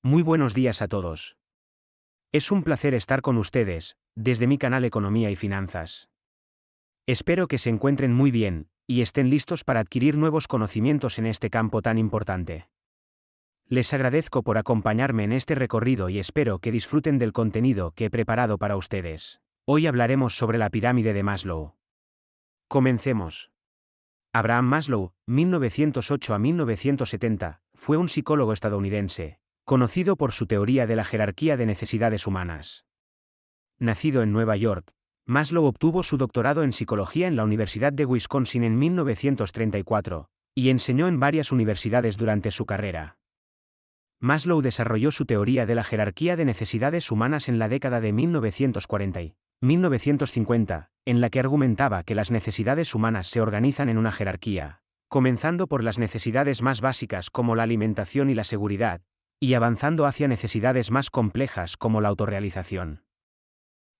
Muy buenos días a todos. Es un placer estar con ustedes, desde mi canal Economía y Finanzas. Espero que se encuentren muy bien, y estén listos para adquirir nuevos conocimientos en este campo tan importante. Les agradezco por acompañarme en este recorrido y espero que disfruten del contenido que he preparado para ustedes. Hoy hablaremos sobre la pirámide de Maslow. Comencemos. Abraham Maslow, 1908 a 1970, fue un psicólogo estadounidense, conocido por su teoría de la jerarquía de necesidades humanas. Nacido en Nueva York, Maslow obtuvo su doctorado en psicología en la Universidad de Wisconsin en 1934, y enseñó en varias universidades durante su carrera. Maslow desarrolló su teoría de la jerarquía de necesidades humanas en la década de 1940 y 1950, en la que argumentaba que las necesidades humanas se organizan en una jerarquía, comenzando por las necesidades más básicas como la alimentación y la seguridad, y avanzando hacia necesidades más complejas como la autorrealización.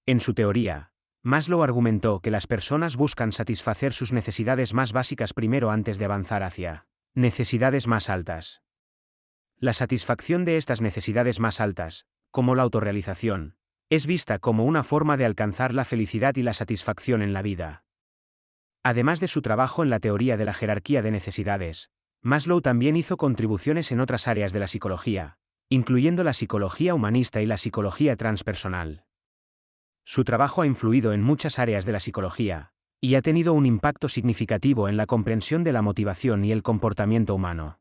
En su teoría, Maslow argumentó que las personas buscan satisfacer sus necesidades más básicas primero antes de avanzar hacia necesidades más altas. La satisfacción de estas necesidades más altas, como la autorrealización, es vista como una forma de alcanzar la felicidad y la satisfacción en la vida. Además de su trabajo en la teoría de la jerarquía de necesidades, Maslow también hizo contribuciones en otras áreas de la psicología, incluyendo la psicología humanista y la psicología transpersonal. Su trabajo ha influido en muchas áreas de la psicología, y ha tenido un impacto significativo en la comprensión de la motivación y el comportamiento humano.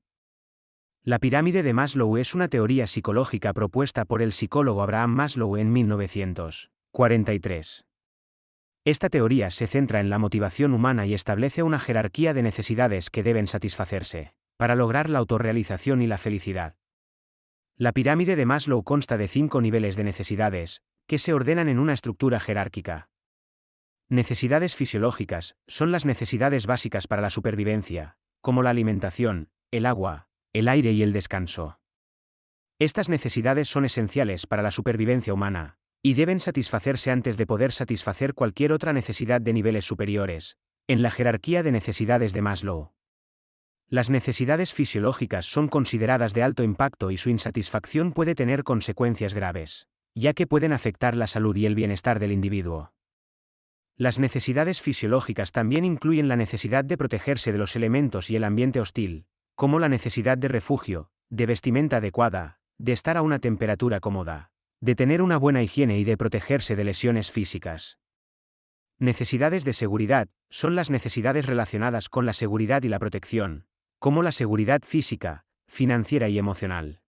La pirámide de Maslow es una teoría psicológica propuesta por el psicólogo Abraham Maslow en 1943. Esta teoría se centra en la motivación humana y establece una jerarquía de necesidades que deben satisfacerse, para lograr la autorrealización y la felicidad. La pirámide de Maslow consta de 5 niveles de necesidades, que se ordenan en una estructura jerárquica. Necesidades fisiológicas son las necesidades básicas para la supervivencia, como la alimentación, el agua, el aire y el descanso. Estas necesidades son esenciales para la supervivencia humana, y deben satisfacerse antes de poder satisfacer cualquier otra necesidad de niveles superiores, en la jerarquía de necesidades de Maslow. Las necesidades fisiológicas son consideradas de alto impacto y su insatisfacción puede tener consecuencias graves, ya que pueden afectar la salud y el bienestar del individuo. Las necesidades fisiológicas también incluyen la necesidad de protegerse de los elementos y el ambiente hostil, como la necesidad de refugio, de vestimenta adecuada, de estar a una temperatura cómoda, de tener una buena higiene y de protegerse de lesiones físicas. Necesidades de seguridad son las necesidades relacionadas con la seguridad y la protección, como la seguridad física, financiera y emocional.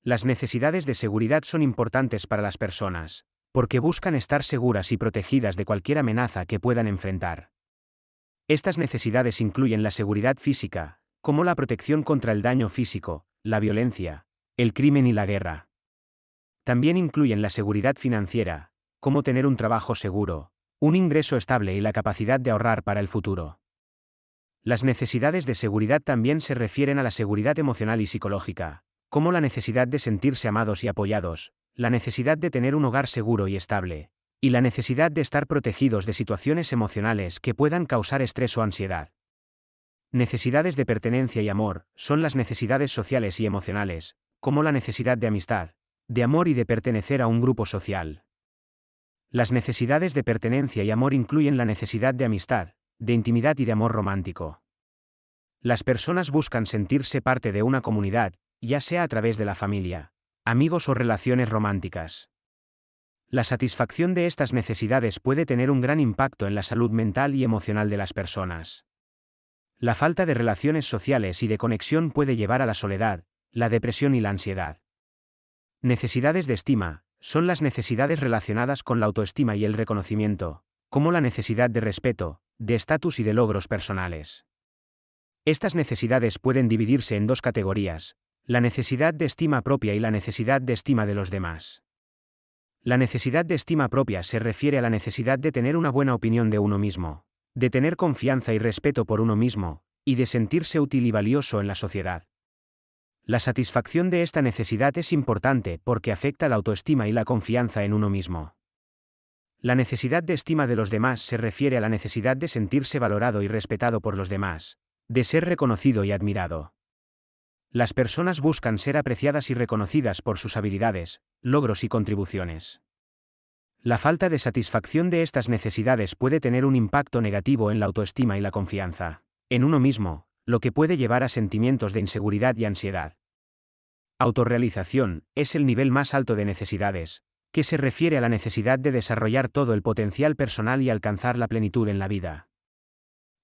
Las necesidades de seguridad son importantes para las personas, porque buscan estar seguras y protegidas de cualquier amenaza que puedan enfrentar. Estas necesidades incluyen la seguridad física, como la protección contra el daño físico, la violencia, el crimen y la guerra. También incluyen la seguridad financiera, como tener un trabajo seguro, un ingreso estable y la capacidad de ahorrar para el futuro. Las necesidades de seguridad también se refieren a la seguridad emocional y psicológica, como la necesidad de sentirse amados y apoyados, la necesidad de tener un hogar seguro y estable, y la necesidad de estar protegidos de situaciones emocionales que puedan causar estrés o ansiedad. Necesidades de pertenencia y amor son las necesidades sociales y emocionales, como la necesidad de amistad, de amor y de pertenecer a un grupo social. Las necesidades de pertenencia y amor incluyen la necesidad de amistad, de intimidad y de amor romántico. Las personas buscan sentirse parte de una comunidad, ya sea a través de la familia, amigos o relaciones románticas. La satisfacción de estas necesidades puede tener un gran impacto en la salud mental y emocional de las personas. La falta de relaciones sociales y de conexión puede llevar a la soledad, la depresión y la ansiedad. Necesidades de estima son las necesidades relacionadas con la autoestima y el reconocimiento, como la necesidad de respeto, de estatus y de logros personales. Estas necesidades pueden dividirse en dos categorías: la necesidad de estima propia y la necesidad de estima de los demás. La necesidad de estima propia se refiere a la necesidad de tener una buena opinión de uno mismo, de tener confianza y respeto por uno mismo, y de sentirse útil y valioso en la sociedad. La satisfacción de esta necesidad es importante porque afecta la autoestima y la confianza en uno mismo. La necesidad de estima de los demás se refiere a la necesidad de sentirse valorado y respetado por los demás, de ser reconocido y admirado. Las personas buscan ser apreciadas y reconocidas por sus habilidades, logros y contribuciones. La falta de satisfacción de estas necesidades puede tener un impacto negativo en la autoestima y la confianza en uno mismo, lo que puede llevar a sentimientos de inseguridad y ansiedad. Autorrealización es el nivel más alto de necesidades, que se refiere a la necesidad de desarrollar todo el potencial personal y alcanzar la plenitud en la vida.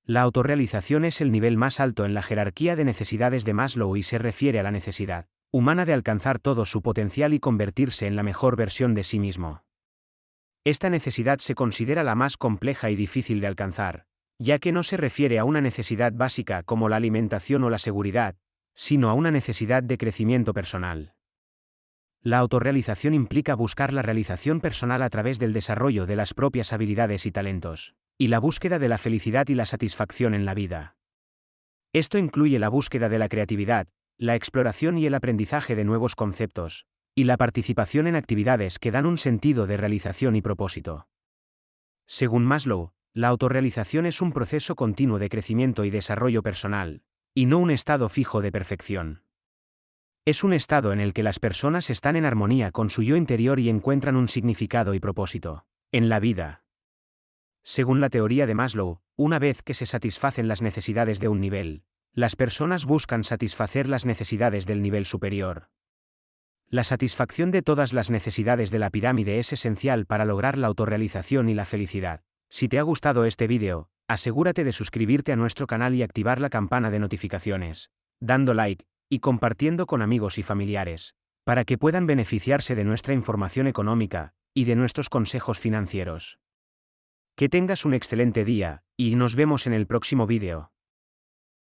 La autorrealización es el nivel más alto en la jerarquía de necesidades de Maslow y se refiere a la necesidad humana de alcanzar todo su potencial y convertirse en la mejor versión de sí mismo. Esta necesidad se considera la más compleja y difícil de alcanzar, ya que no se refiere a una necesidad básica como la alimentación o la seguridad, sino a una necesidad de crecimiento personal. La autorrealización implica buscar la realización personal a través del desarrollo de las propias habilidades y talentos, y la búsqueda de la felicidad y la satisfacción en la vida. Esto incluye la búsqueda de la creatividad, la exploración y el aprendizaje de nuevos conceptos, y la participación en actividades que dan un sentido de realización y propósito. Según Maslow, la autorrealización es un proceso continuo de crecimiento y desarrollo personal, y no un estado fijo de perfección. Es un estado en el que las personas están en armonía con su yo interior y encuentran un significado y propósito en la vida. Según la teoría de Maslow, una vez que se satisfacen las necesidades de un nivel, las personas buscan satisfacer las necesidades del nivel superior. La satisfacción de todas las necesidades de la pirámide es esencial para lograr la autorrealización y la felicidad. Si te ha gustado este vídeo, asegúrate de suscribirte a nuestro canal y activar la campana de notificaciones, dando like y compartiendo con amigos y familiares, para que puedan beneficiarse de nuestra información económica y de nuestros consejos financieros. Que tengas un excelente día, y nos vemos en el próximo vídeo.